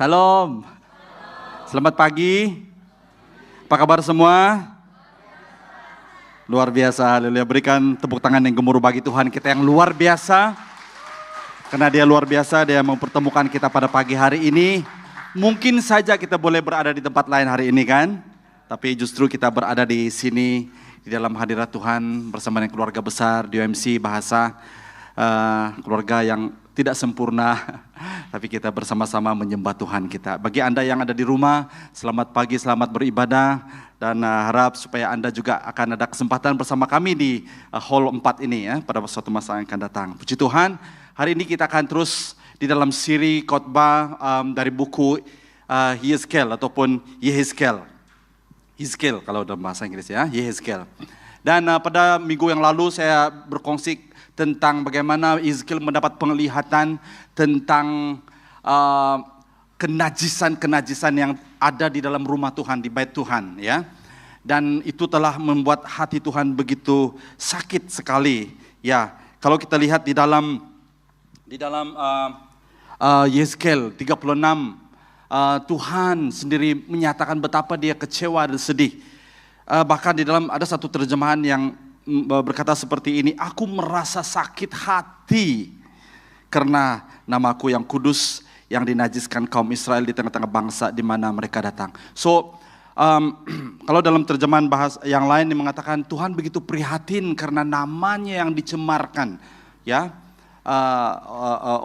Salam. Selamat pagi. Apa kabar semua? Luar biasa, haleluya. Berikan tepuk tangan yang gemuruh bagi Tuhan kita yang luar biasa. Karena Dia luar biasa, Dia mempertemukan kita pada pagi hari ini. Mungkin saja kita boleh berada di tempat lain hari ini kan? Tapi justru kita berada di sini, di dalam hadirat Tuhan bersama dengan keluarga besar DOMC Bahasa. Keluarga yang tidak sempurna, tapi kita bersama-sama menyembah Tuhan kita. Bagi Anda yang ada di rumah, selamat pagi, selamat beribadah, dan harap supaya Anda juga akan ada kesempatan bersama kami di Hall 4 ini ya, pada suatu masa yang akan datang. Puji Tuhan, hari ini kita akan terus di dalam siri khotbah dari buku Yehezkel ataupun Yehezkel. Yehezkel kalau dalam bahasa Inggris ya, Yehezkel. Dan pada minggu yang lalu saya berkongsi tentang bagaimana Yehezkel mendapat penglihatan tentang kenajisan-kenajisan yang ada di dalam rumah Tuhan, di bait Tuhan ya. Dan itu telah membuat hati Tuhan begitu sakit sekali ya. Kalau kita lihat di dalam Yehezkel 36 Tuhan sendiri menyatakan betapa Dia kecewa dan sedih. Bahkan di dalam ada satu terjemahan yang berkata seperti ini, aku merasa sakit hati karena namaku yang kudus yang dinajiskan kaum Israel di tengah-tengah bangsa di mana mereka datang. So, kalau dalam terjemahan bahasa yang lain yang mengatakan Tuhan begitu prihatin karena namanya yang dicemarkan ya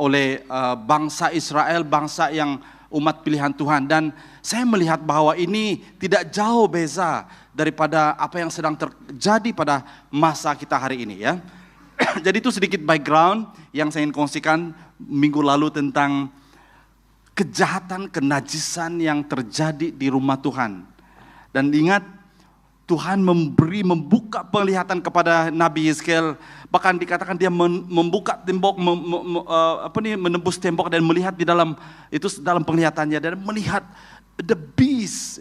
oleh bangsa Israel, bangsa yang umat pilihan Tuhan. Dan saya melihat bahwa ini tidak jauh beza daripada apa yang sedang terjadi pada masa kita hari ini ya. Jadi itu sedikit background yang saya ingin kongsikan minggu lalu tentang kejahatan, kenajisan yang terjadi di rumah Tuhan. Dan ingat, Tuhan membuka penglihatan kepada Nabi Yehezkel. Bahkan dikatakan dia membuka tembok, menembus tembok dan melihat di dalam itu dalam penglihatannya dan melihat the beast,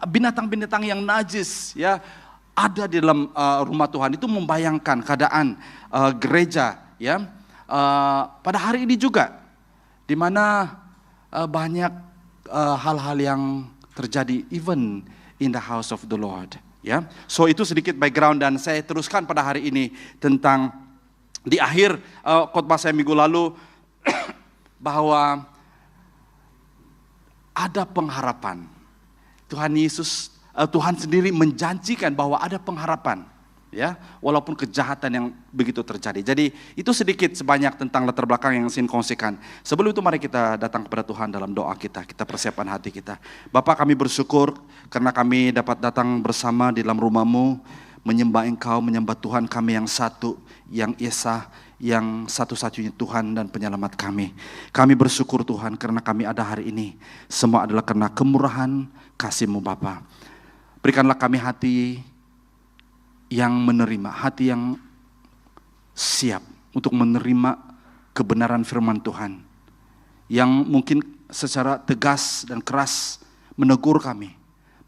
binatang-binatang yang najis ya ada di dalam rumah Tuhan. Itu membayangkan keadaan gereja ya pada hari ini juga, di mana banyak hal-hal yang terjadi even in the house of the Lord ya. So itu sedikit background dan saya teruskan pada hari ini tentang di akhir khotbah saya minggu lalu bahwa ada pengharapan. Tuhan sendiri menjanjikan bahwa ada pengharapan ya, walaupun kejahatan yang begitu terjadi. Jadi itu sedikit sebanyak tentang latar belakang yang saya kongsikan. Sebelum itu mari kita datang kepada Tuhan dalam doa kita persiapkan hati kita. Bapa, kami bersyukur karena kami dapat datang bersama di dalam rumah-Mu, menyembah Engkau, menyembah Tuhan kami yang satu, yang esa, yang satu-satunya Tuhan dan penyelamat kami. Kami bersyukur Tuhan karena kami ada hari ini. Semua adalah karena kemurahan kasih-Mu Bapa. Berikanlah kami hati yang menerima, hati yang siap untuk menerima kebenaran firman Tuhan. Yang mungkin secara tegas dan keras menegur kami,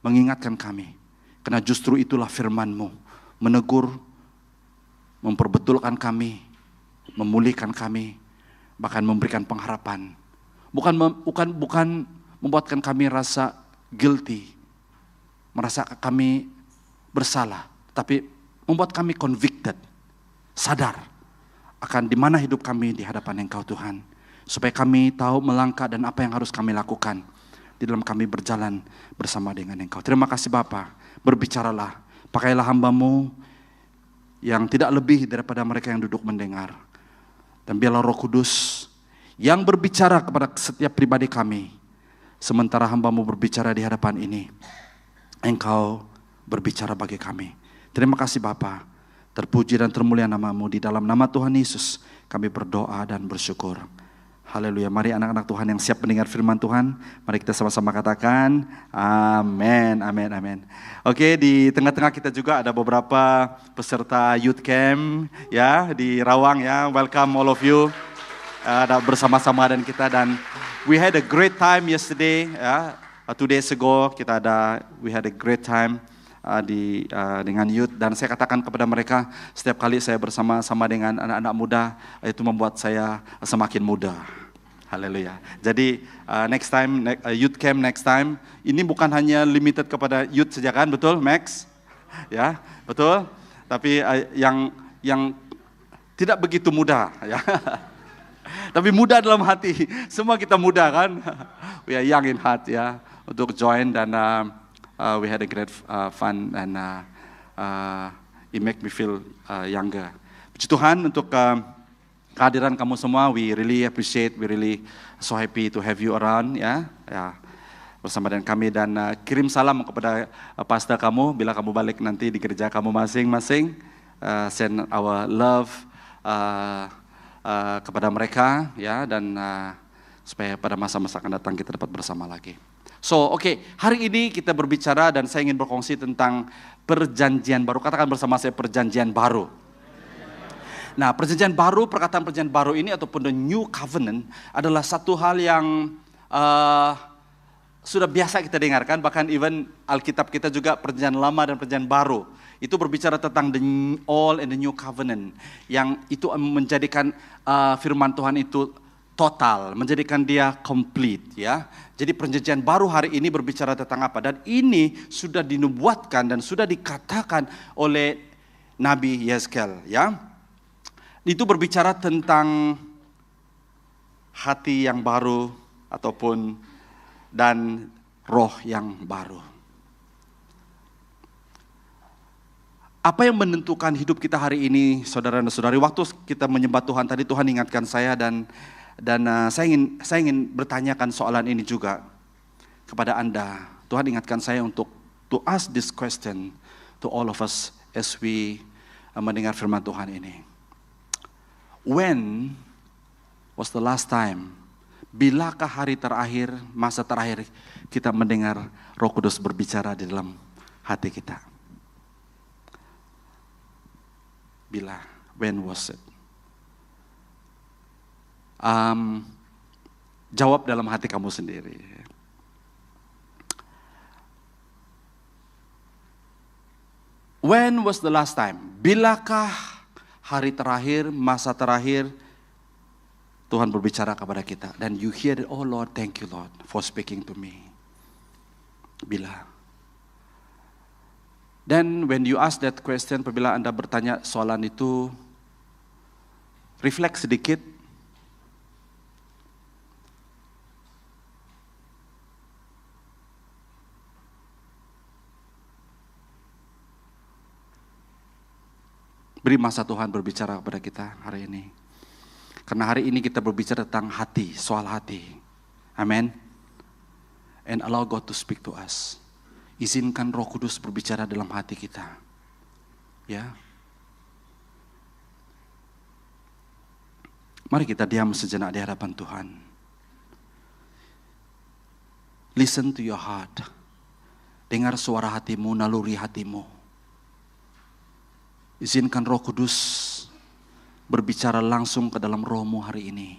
mengingatkan kami. Karena justru itulah firman-Mu, menegur, memperbetulkan kami, memulihkan kami, bahkan memberikan pengharapan. Bukan membuatkan kami rasa guilty, merasa kami bersalah, tapi membuat kami convicted, sadar akan di mana hidup kami di hadapan Engkau Tuhan, supaya kami tahu melangkah dan apa yang harus kami lakukan di dalam kami berjalan bersama dengan Engkau. Terima kasih Bapa, berbicaralah, pakailah hamba-Mu yang tidak lebih daripada mereka yang duduk mendengar. Dan biarlah Roh Kudus yang berbicara kepada setiap pribadi kami, sementara hamba-Mu berbicara di hadapan ini, Engkau berbicara bagi kami. Terima kasih Bapa, terpuji dan termulia nama-Mu. Di dalam nama Tuhan Yesus kami berdoa dan bersyukur. Haleluya. Mari anak-anak Tuhan yang siap mendengar firman Tuhan, mari kita sama-sama katakan amin, amin, amin. Oke, di tengah-tengah kita juga ada beberapa peserta youth camp ya di Rawang ya. Welcome all of you. Ada bersama-sama dan kita, dan we had a great time yesterday ya. 2 days ago we had a great time dengan youth, dan saya katakan kepada mereka, setiap kali saya bersama-sama dengan anak-anak muda, itu membuat saya semakin muda. Haleluya. Jadi next time, youth camp next time, ini bukan hanya limited kepada youth saja kan, betul Max? Ya, betul. Tapi yang tidak begitu muda, ya. Tapi muda dalam hati. Semua kita muda kan? We are young in heart ya, untuk join dan we had a great fun and it make me feel younger. Puji Tuhan untuk kehadiran kamu semua, we really appreciate, we really so happy to have you around ya, bersama dengan kami dan kirim salam kepada pastor kamu bila kamu balik nanti di gereja kamu masing-masing, send our love kepada mereka ya dan supaya pada masa-masa akan datang kita dapat bersama lagi. So oke, hari ini kita berbicara dan saya ingin berkongsi tentang perjanjian baru. Katakan bersama saya perjanjian baru. Nah, perjanjian baru, perkataan perjanjian baru ini ataupun the new covenant adalah satu hal yang sudah biasa kita dengarkan, bahkan even Alkitab kita juga perjanjian lama dan perjanjian baru. Itu berbicara tentang the old and the new covenant, yang itu menjadikan firman Tuhan itu total, menjadikan dia complete ya. Jadi perjanjian baru hari ini berbicara tentang apa? Dan ini sudah dinubuatkan dan sudah dikatakan oleh Nabi Yeskel ya. Itu berbicara tentang hati yang baru ataupun dan roh yang baru. Apa yang menentukan hidup kita hari ini, saudara dan saudari? Waktu kita menyembah Tuhan tadi, Tuhan ingatkan saya dan saya ingin bertanyakan soalan ini juga kepada Anda. Tuhan ingatkan saya untuk to ask this question to all of us as we mendengar firman Tuhan ini. When was the last time? Bilakah hari terakhir, masa terakhir kita mendengar Roh Kudus berbicara di dalam hati kita? Bila? When was it? Jawab dalam hati kamu sendiri. When was the last time? Bilakah hari terakhir, masa terakhir Tuhan berbicara kepada kita dan you hear it, oh Lord, thank you Lord for speaking to me. Bila? Then when you ask that question, apabila Anda bertanya soalan itu, reflect sedikit. Beri masa Tuhan berbicara kepada kita hari ini. Karena hari ini kita berbicara tentang hati, soal hati. Amin. And allow God to speak to us. Izinkan Roh Kudus berbicara dalam hati kita. Ya. Mari kita diam sejenak di hadapan Tuhan. Listen to your heart. Dengar suara hatimu, naluri hatimu. Izinkan Roh Kudus berbicara langsung ke dalam rohmu hari ini.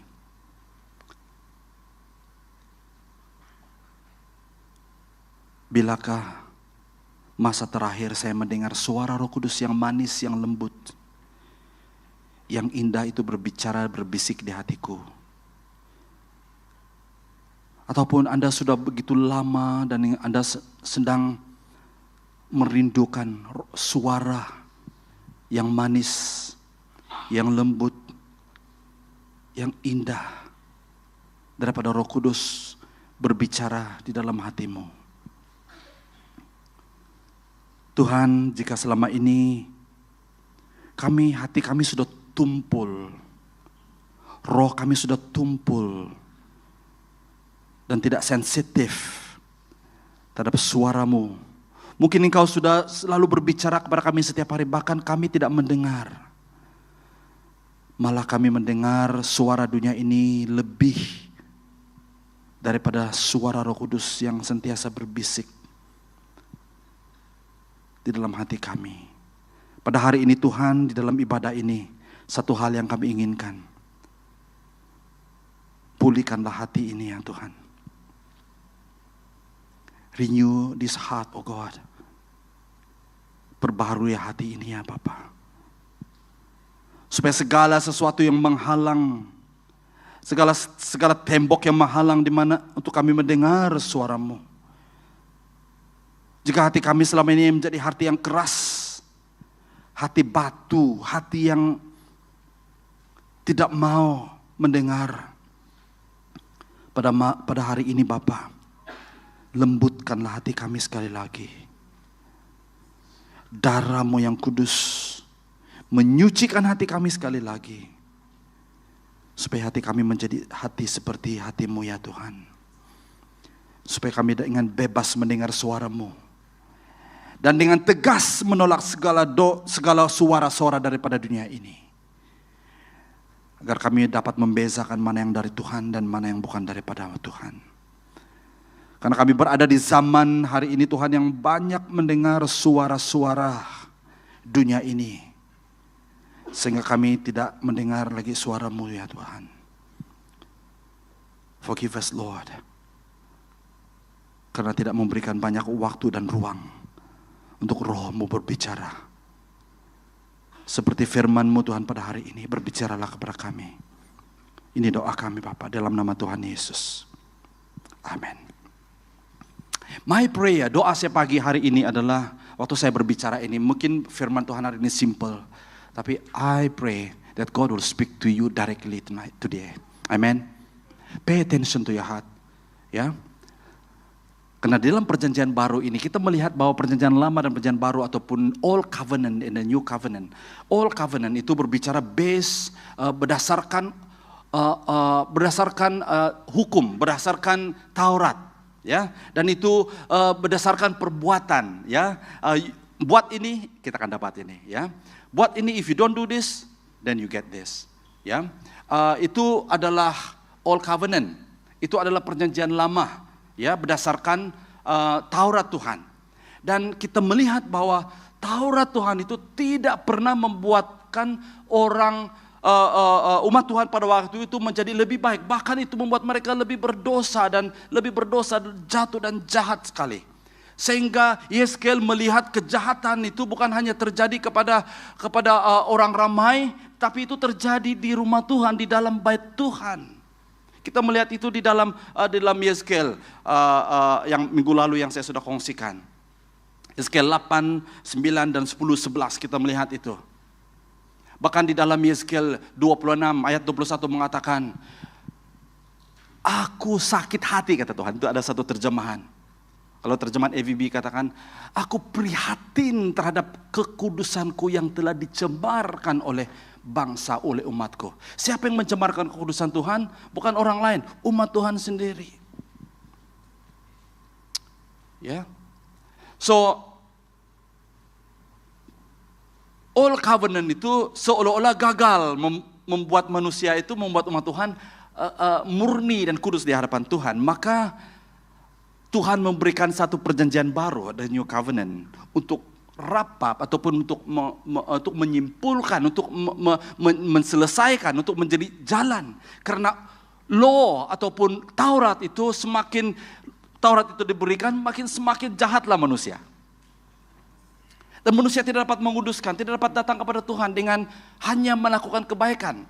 Bilakah masa terakhir saya mendengar suara Roh Kudus yang manis, yang lembut, yang indah itu berbicara, berbisik di hatiku? Ataupun Anda sudah begitu lama dan Anda sedang merindukan suara yang manis, yang lembut, yang indah daripada Roh Kudus berbicara di dalam hatimu. Tuhan, jika selama ini hati kami sudah tumpul, roh kami sudah tumpul dan tidak sensitif terhadap suaramu. Mungkin Engkau sudah selalu berbicara kepada kami setiap hari, bahkan kami tidak mendengar. Malah kami mendengar suara dunia ini lebih daripada suara Roh Kudus yang sentiasa berbisik di dalam hati kami. Pada hari ini Tuhan, di dalam ibadah ini, satu hal yang kami inginkan. Pulihkanlah hati ini ya Tuhan. Renew this heart, oh God. Perbaharui hati ini ya Bapa. Supaya segala sesuatu yang menghalang segala tembok yang menghalang di mana untuk kami mendengar suara-Mu. Jika hati kami selama ini menjadi hati yang keras, hati batu, hati yang tidak mau mendengar, pada hari ini Bapa, lembutkanlah hati kami sekali lagi. Darah-Mu yang kudus menyucikan hati kami sekali lagi, supaya hati kami menjadi hati seperti hati-Mu ya Tuhan. Supaya kami dengan bebas mendengar suara-Mu, dan dengan tegas menolak segala suara-suara daripada dunia ini. Agar kami dapat membezakan mana yang dari Tuhan dan mana yang bukan daripada Tuhan. Karena kami berada di zaman hari ini Tuhan yang banyak mendengar suara-suara dunia ini. Sehingga kami tidak mendengar lagi suara-Mu ya Tuhan. Forgive us Lord. Karena tidak memberikan banyak waktu dan ruang untuk Roh-Mu berbicara. Seperti firman-Mu Tuhan pada hari ini, berbicaralah kepada kami. Ini doa kami Bapa dalam nama Tuhan Yesus. Amin. My prayer, doa saya pagi hari ini adalah, waktu saya berbicara ini, mungkin firman Tuhan hari ini simple. Tapi I pray that God will speak to you directly today. Amen. Pay attention to your heart. Ya. Karena di dalam perjanjian baru ini kita melihat bahwa perjanjian lama dan perjanjian baru ataupun Old Covenant and the New Covenant. Old Covenant itu berbicara berdasarkan hukum, berdasarkan Taurat, ya. Dan itu berdasarkan perbuatan, ya. Buat ini kita akan dapat ini, ya. Buat ini, if you don't do this, then you get this. Ya, itu adalah Old Covenant. Itu adalah perjanjian lama, ya, berdasarkan Taurat Tuhan. Dan kita melihat bahwa Taurat Tuhan itu tidak pernah membuatkan orang umat Tuhan pada waktu itu menjadi lebih baik. Bahkan itu membuat mereka lebih berdosa, jatuh dan jahat sekali. Sehingga Yeskel melihat kejahatan itu bukan hanya terjadi kepada orang ramai, tapi itu terjadi di rumah Tuhan, di dalam bait Tuhan. Kita melihat itu di dalam Yeskel yang minggu lalu yang saya sudah kongsikan. Yeskel 8, 9 dan 10, 11 kita melihat itu. Bahkan di dalam Yeskel 26 ayat 21 mengatakan, aku sakit hati, kata Tuhan. Itu ada satu terjemahan. Kalau terjemahan AVB katakan, aku prihatin terhadap kekudusanku yang telah dicemarkan oleh bangsa, oleh umatku. Siapa yang mencemarkan kekudusan Tuhan? Bukan orang lain, umat Tuhan sendiri. Ya. So, Old Covenant itu seolah-olah gagal membuat manusia itu, membuat umat Tuhan murni dan kudus di hadapan Tuhan. Maka Tuhan memberikan satu perjanjian baru, the New Covenant, untuk rapap ataupun untuk menyimpulkan, untuk menselesaikan, untuk menjadi jalan. Karena law ataupun Taurat itu semakin Taurat itu diberikan, semakin jahatlah manusia. Dan manusia tidak dapat menguduskan, tidak dapat datang kepada Tuhan dengan hanya melakukan kebaikan.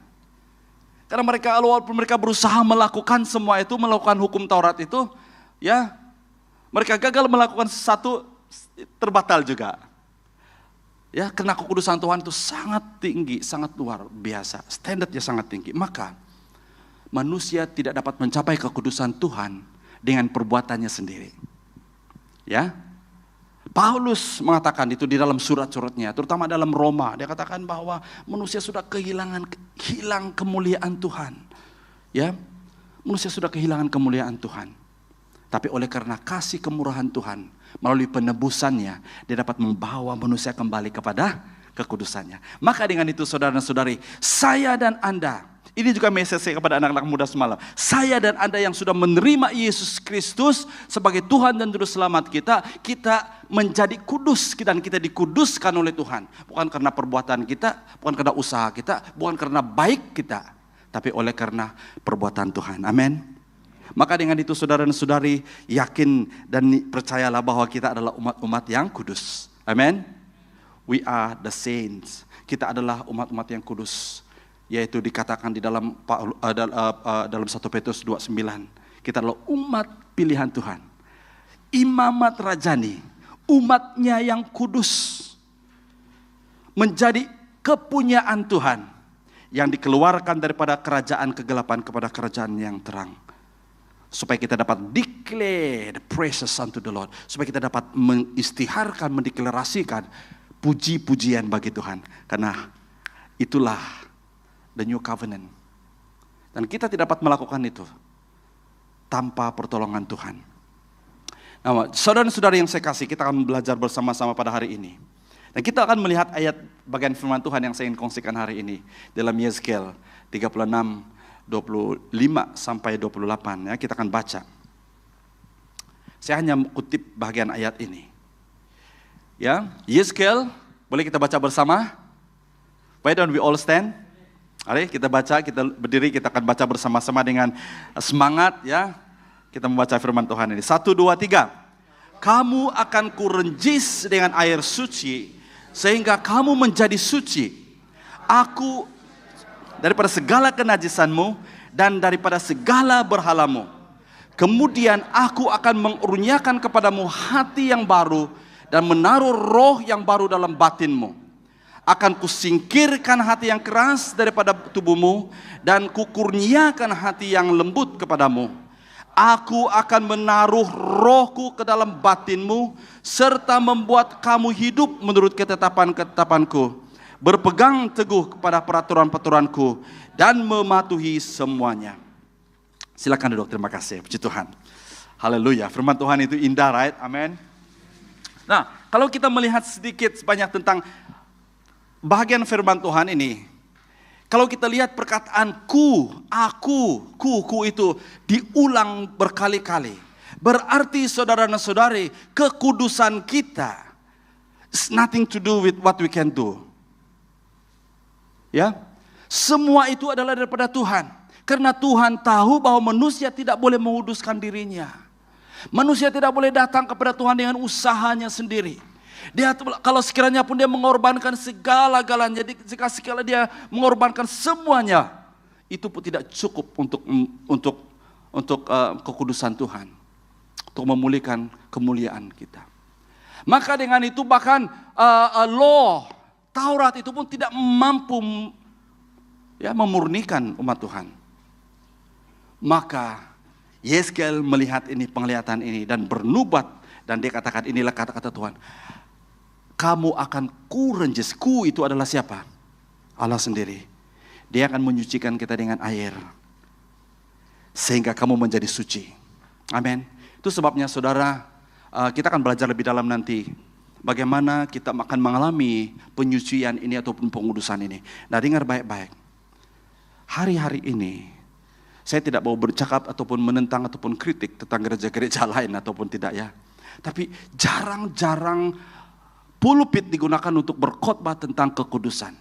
Karena walaupun mereka berusaha melakukan semua itu, melakukan hukum Taurat itu, ya, mereka gagal melakukan sesuatu, terbatal juga. Ya, karena kekudusan Tuhan itu sangat tinggi, sangat luar biasa, standarnya sangat tinggi. Maka manusia tidak dapat mencapai kekudusan Tuhan dengan perbuatannya sendiri. Ya, Paulus mengatakan itu di dalam surat-suratnya, terutama dalam Roma. Dia katakan bahwa manusia sudah hilang kemuliaan Tuhan. Ya, manusia sudah kehilangan kemuliaan Tuhan. Tapi oleh karena kasih kemurahan Tuhan, melalui penebusannya, dia dapat membawa manusia kembali kepada kekudusannya. Maka dengan itu saudara dan saudari, saya dan Anda, ini juga message saya kepada anak-anak muda semalam. Saya dan Anda yang sudah menerima Yesus Kristus sebagai Tuhan dan Juru Selamat kita menjadi kudus dan kita dikuduskan oleh Tuhan. Bukan karena perbuatan kita, bukan karena usaha kita, bukan karena baik kita, tapi oleh karena perbuatan Tuhan. Amin. Maka dengan itu saudara dan saudari, yakin dan percayalah bahwa kita adalah umat-umat yang kudus. Amin. We are the saints. Kita adalah umat-umat yang kudus. Yaitu dikatakan di dalam dalam 1 Petrus 2:9. Kita adalah umat pilihan Tuhan. Imamat rajani, umatnya yang kudus. Menjadi kepunyaan Tuhan yang dikeluarkan daripada kerajaan kegelapan kepada kerajaan yang terang. Supaya kita dapat declare the praises unto the Lord. Supaya kita dapat mengistiharkan, mendeklarasikan puji-pujian bagi Tuhan. Karena itulah the new covenant. Dan kita tidak dapat melakukan itu tanpa pertolongan Tuhan. Nah, saudara-saudara yang saya kasih, kita akan belajar bersama-sama pada hari ini. Dan kita akan melihat ayat bagian firman Tuhan yang saya ingin kongsikan hari ini. Dalam Yeskel 36, 25 sampai 28. Ya, kita akan baca. Saya hanya kutip bagian ayat ini. Ya, Yeskel, boleh kita baca bersama? Why don't we all stand? Mari kita baca, kita berdiri, kita akan baca bersama-sama dengan semangat ya. Kita membaca firman Tuhan ini. 1, 2, 3. Kamu akan kurenjis dengan air suci sehingga kamu menjadi suci. Aku daripada segala kenajisanmu dan daripada segala berhalamu. Kemudian aku akan mengurniakan kepadamu hati yang baru dan menaruh roh yang baru dalam batinmu. Akan kusingkirkan hati yang keras daripada tubuhmu dan kukurniakan hati yang lembut kepadamu. Aku akan menaruh rohku ke dalam batinmu serta membuat kamu hidup menurut ketetapan-ketetapanku, berpegang teguh kepada peraturan-peraturanku dan mematuhi semuanya. Silakan duduk, terima kasih. Puji Tuhan. Haleluya. Firman Tuhan itu indah, right? Amin. Nah, kalau kita melihat sedikit sebanyak tentang bahagian firman Tuhan ini, kalau kita lihat perkataan ku itu diulang berkali-kali. Berarti saudara dan saudari, kekudusan kita is nothing to do with what we can do. Ya, semua itu adalah daripada Tuhan. Karena Tuhan tahu bahwa manusia tidak boleh menguduskan dirinya. Manusia tidak boleh datang kepada Tuhan dengan usahanya sendiri. Dia kalau sekiranya pun dia mengorbankan segala-galanya, jika sekala dia mengorbankan semuanya, itu pun tidak cukup untuk kekudusan Tuhan, untuk memulihkan kemuliaan kita. Maka dengan itu bahkan law Taurat itu pun tidak mampu ya memurnikan umat Tuhan. Maka Yeskel melihat ini, penglihatan ini dan bernubat, dan dia katakan inilah kata-kata Tuhan. Kamu akan kurenjis. Ku itu adalah siapa? Allah sendiri. Dia akan menyucikan kita dengan air sehingga kamu menjadi suci. Amin. Itu sebabnya saudara, kita akan belajar lebih dalam nanti bagaimana kita akan mengalami penyucian ini ataupun pengudusan ini. Nah, dengar baik-baik. Hari-hari ini saya tidak mau bercakap ataupun menentang ataupun kritik tentang gereja-gereja lain ataupun tidak ya. Tapi jarang-jarang pulpit digunakan untuk berkhotbah tentang kekudusan.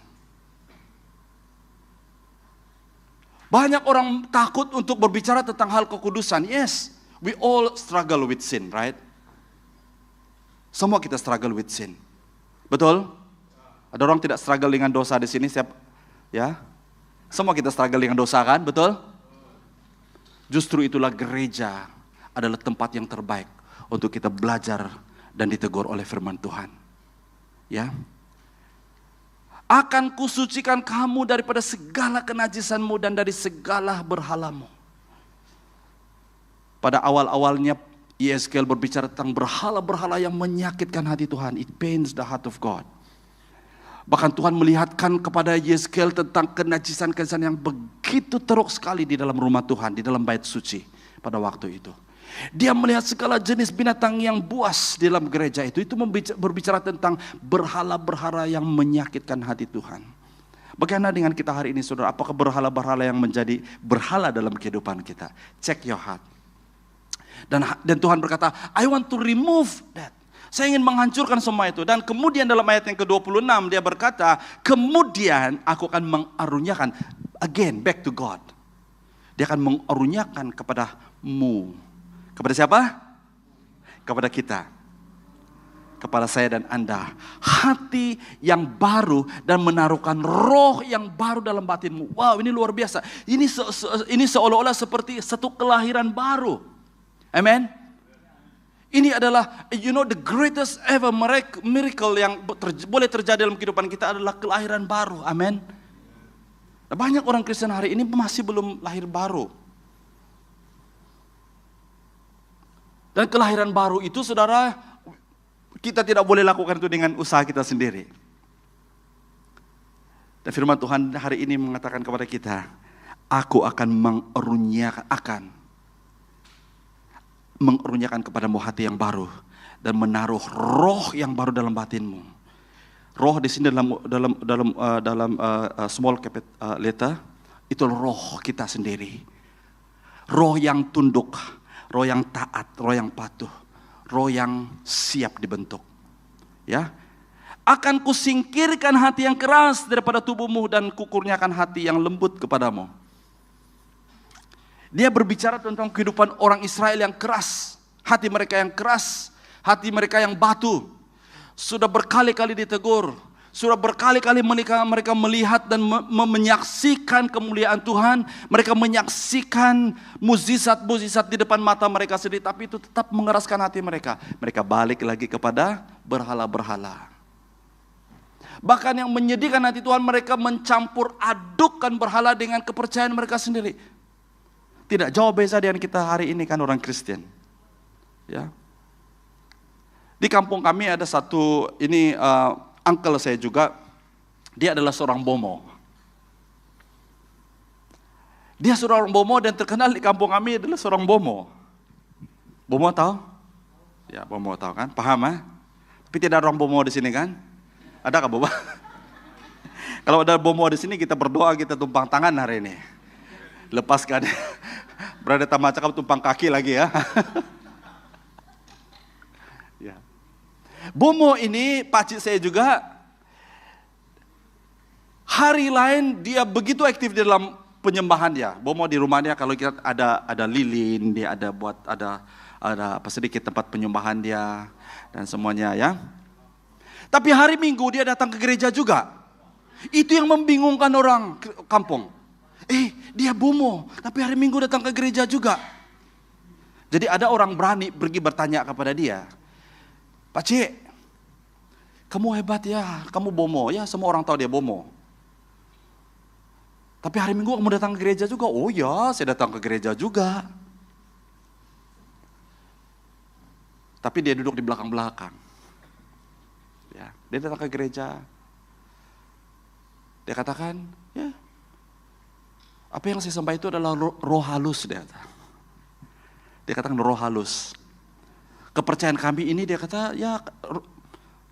Banyak orang takut untuk berbicara tentang hal kekudusan. Yes, we all struggle with sin, right? Semua kita struggle with sin. Betul? Ada orang tidak struggle dengan dosa di sini? Siap? Ya? Semua kita struggle dengan dosa kan? Betul? Justru itulah gereja adalah tempat yang terbaik untuk kita belajar dan ditegur oleh firman Tuhan. Ya, akan kusucikan kamu daripada segala kenajisanmu dan dari segala berhalamu. Pada awal-awalnya Yeskel berbicara tentang berhala-berhala yang menyakitkan hati Tuhan. It pains the heart of God. Bahkan Tuhan melihatkan kepada Yeskel tentang kenajisan-kenajisan yang begitu teruk sekali di dalam rumah Tuhan, di dalam bait suci pada waktu itu. Dia melihat segala jenis binatang yang buas di dalam gereja itu berbicara tentang berhala-berhala yang menyakitkan hati Tuhan. Bagaimana dengan kita hari ini saudara? Apakah berhala-berhala yang menjadi berhala dalam kehidupan kita? Check your heart. Dan Tuhan berkata, I want to remove that. Saya ingin menghancurkan semua itu. Dan kemudian dalam ayat yang ke-26 dia berkata, kemudian aku akan mengaruniakan, again back to God. Dia akan mengaruniakan kepadamu. Kepada siapa? Kepada kita. kepada saya dan Anda. Hati yang baru dan menaruhkan roh yang baru dalam batinmu. Wow, ini luar biasa. Ini seolah-olah seperti satu kelahiran baru. Amen. Ini adalah, the greatest ever miracle yang boleh terjadi dalam kehidupan kita adalah kelahiran baru. Amen. Banyak orang Kristen hari ini masih belum lahir baru. Dan kelahiran baru itu, saudara, kita tidak boleh lakukan itu dengan usaha kita sendiri. Dan firman Tuhan hari ini mengatakan kepada kita, aku akan mengerunyakan kepadamu hati yang baru dan menaruh roh yang baru dalam batinmu. Roh di sini dalam small capital letter itu roh kita sendiri. Roh yang tunduk, roh yang taat, roh yang patuh, roh yang siap dibentuk. Ya, akan kusingkirkan hati yang keras daripada tubuhmu dan kukurniakan hati yang lembut kepadamu. Dia berbicara tentang kehidupan orang Israel yang keras, hati mereka yang keras, hati mereka yang batu. Sudah berkali-kali ditegur, sudah berkali-kali mereka melihat dan menyaksikan kemuliaan Tuhan. Mereka menyaksikan mukjizat-mukjizat di depan mata mereka sendiri, tapi itu tetap mengeraskan hati mereka. Mereka balik lagi kepada berhala-berhala. Bahkan yang menyedihkan hati Tuhan, mereka mencampur adukkan berhala dengan kepercayaan mereka sendiri. Tidak jauh beda dengan kita hari ini kan orang Kristen. Ya. Di kampung kami ada satu, uncle saya juga, dia adalah seorang bomo. Dia seorang bomo dan terkenal di kampung kami adalah seorang bomo. Bomo tahu? Ya, bomo tahu kan? Paham ya? Tapi tidak ada orang bomo di sini kan? Ada kah bomo? Kalau ada bomo di sini kita berdoa, kita tumpang tangan hari ini. Lepaskan. Berada tamat cakap tumpang kaki lagi ya. Ya. Bomo ini pakcik saya juga. Hari lain dia begitu aktif di dalam penyembahan dia. Bomo di rumahnya kalau kita ada lilin, dia ada apa sedikit tempat penyembahan dia dan semuanya ya. Tapi hari Minggu dia datang ke gereja juga. Itu yang membingungkan orang kampung. Dia bomo, tapi hari Minggu datang ke gereja juga. Jadi ada orang berani pergi bertanya kepada dia, Pakcik, kamu hebat ya, kamu bomo. Ya, semua orang tahu dia bomo. Tapi hari Minggu kamu datang ke gereja juga? Oh ya, saya datang ke gereja juga. Tapi dia duduk di belakang-belakang. Ya, dia datang ke gereja. Dia katakan, ya, apa yang saya sampaikan itu adalah roh halus. Dia katakan roh halus. Kepercayaan kami ini, dia kata, ya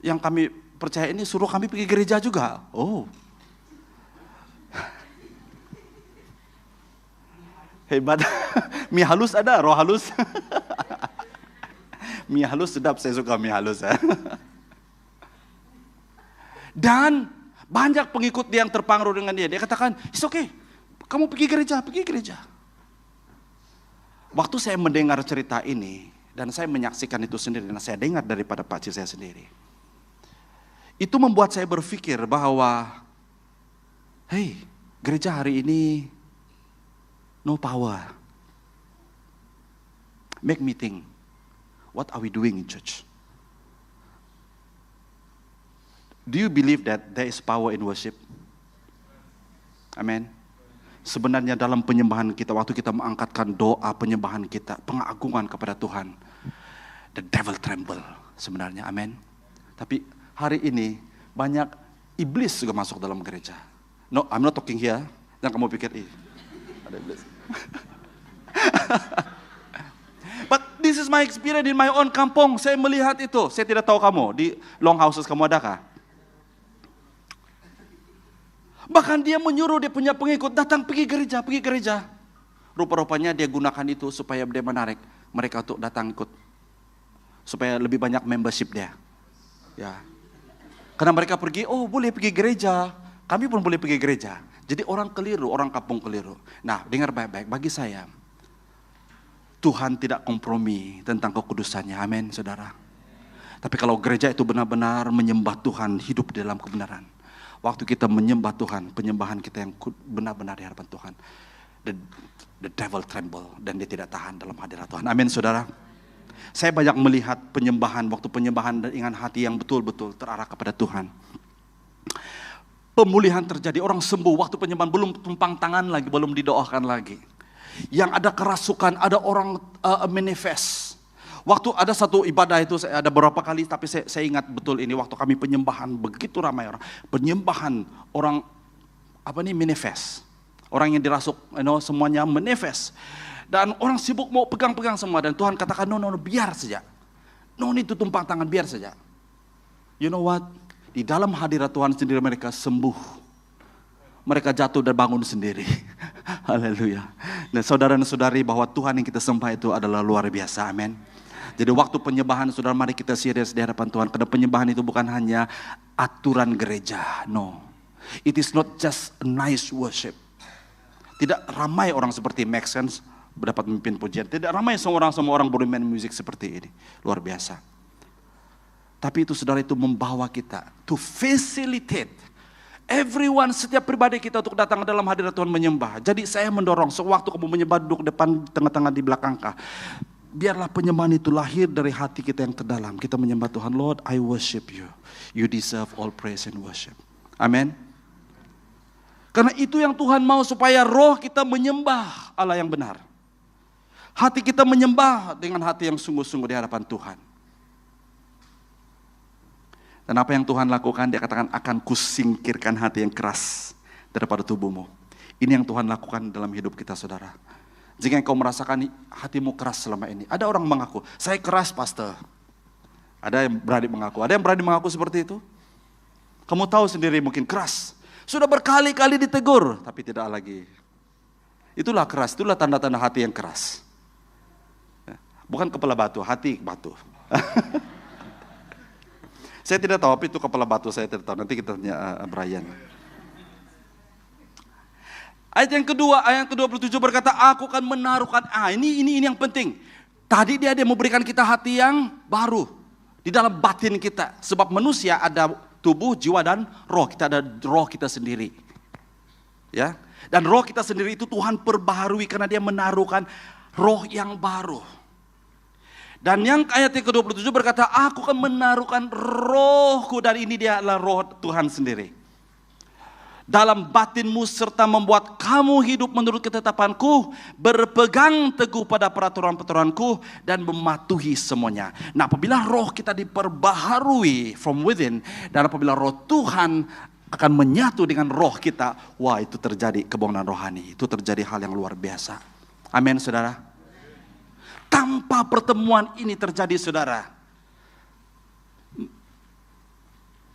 yang kami percaya ini suruh kami pergi gereja juga. Oh, hebat. Mie halus ada, roh halus. Mie halus sedap, saya suka mie halus. Dan banyak pengikut dia yang terpengaruh dengan dia. Dia katakan, it's okay, kamu pergi gereja. Waktu saya mendengar cerita ini, dan saya menyaksikan itu sendiri, dan saya dengar daripada pakcik saya sendiri. Itu membuat saya berpikir bahwa, gereja hari ini no power. Make me think, what are we doing in church? Do you believe that there is power in worship? Amen. Sebenarnya dalam penyembahan kita, waktu kita mengangkatkan doa penyembahan kita, pengagungan kepada Tuhan, the devil tremble sebenarnya, amin. Tapi hari ini banyak iblis juga masuk dalam gereja. No, I'm not talking here. Jangan kamu pikir, ada iblis. But this is my experience in my own kampung. Saya melihat itu. Saya tidak tahu kamu, di long houses kamu adakah? Bahkan dia menyuruh dia punya pengikut datang pergi gereja. Rupa-rupanya dia gunakan itu supaya dia menarik mereka untuk datang ikut. Supaya lebih banyak membership dia. Ya. Karena mereka pergi, oh boleh pergi gereja. Kami pun boleh pergi gereja. Jadi orang keliru, orang kampung keliru. Nah, dengar baik-baik, bagi saya, Tuhan tidak kompromi tentang kekudusannya. Amin, saudara. Tapi kalau gereja itu benar-benar menyembah Tuhan, hidup di dalam kebenaran. Waktu kita menyembah Tuhan, penyembahan kita yang benar-benar di hadapan Tuhan, the devil tremble, dan dia tidak tahan dalam hadirat Tuhan. Amin, saudara. Saya banyak melihat penyembahan, waktu penyembahan dengan hati yang betul-betul terarah kepada Tuhan. Pemulihan terjadi, orang sembuh waktu penyembahan, belum tumpang tangan lagi, belum didoakan lagi. Yang ada kerasukan, ada orang manifest. Waktu ada satu ibadah itu, ada beberapa kali, tapi saya ingat betul ini, waktu kami penyembahan, begitu ramai orang. Penyembahan, orang manifest. Orang yang dirasuk, semuanya manifest. Dan orang sibuk mau pegang-pegang semua, dan Tuhan katakan, no, biar saja. No need to tumpang tangan, biar saja. You know what? Di dalam hadirat Tuhan sendiri mereka sembuh. Mereka jatuh dan bangun sendiri. Haleluya. Dan saudara dan saudari, bahwa Tuhan yang kita sembah itu adalah luar biasa. Amin. Jadi waktu penyembahan, saudara, mari kita serius di hadapan Tuhan. Karena penyembahan itu bukan hanya aturan gereja. No. It is not just a nice worship. Tidak ramai orang seperti Max kan dapat memimpin pujian. Tidak ramai semua orang bermain musik seperti ini. Luar biasa. Tapi itu, saudara, itu membawa kita to facilitate everyone, setiap pribadi kita untuk datang dalam hadirat Tuhan menyembah. Jadi saya mendorong, sewaktu kamu menyembah, duduk depan, tengah-tengah, di belakang kah, biarlah penyembahan itu lahir dari hati kita yang terdalam. Kita menyembah Tuhan, Lord, I worship you. You deserve all praise and worship. Amin. Karena itu yang Tuhan mau, supaya roh kita menyembah Allah yang benar. Hati kita menyembah dengan hati yang sungguh-sungguh di hadapan Tuhan. Dan apa yang Tuhan lakukan, dia katakan, akan kusingkirkan hati yang keras daripada tubuhmu. Ini yang Tuhan lakukan dalam hidup kita, saudara. Jika engkau merasakan hatimu keras selama ini. Ada orang mengaku, saya keras, pastor. Ada yang berani mengaku. Ada yang berani mengaku seperti itu? Kamu tahu sendiri mungkin keras. Sudah berkali-kali ditegur, tapi tidak lagi. Itulah keras, itulah tanda-tanda hati yang keras. Bukan kepala batu, hati batu. Saya tidak tahu apa itu kepala batu, saya tidak tahu. Nanti kita tanya Brian. Ayat yang kedua, ayat ke-27 berkata, aku akan menaruhkan, ini yang penting. Tadi dia memberikan kita hati yang baru di dalam batin kita. Sebab manusia ada tubuh, jiwa, dan roh. Kita ada roh kita sendiri. Ya. Dan roh kita sendiri itu Tuhan perbaharui karena dia menaruhkan roh yang baru. Dan yang ayat yang ke-27 berkata, aku akan menaruhkan rohku, dan ini dia adalah roh Tuhan sendiri. Dalam batinmu serta membuat kamu hidup menurut ketetapanku, berpegang teguh pada peraturan-peraturanku, dan mematuhi semuanya. Nah, apabila roh kita diperbaharui from within, dan apabila roh Tuhan akan menyatu dengan roh kita, wah, itu terjadi kebangunan rohani. Itu terjadi hal yang luar biasa. Amin, saudara. Tanpa pertemuan ini terjadi, saudara,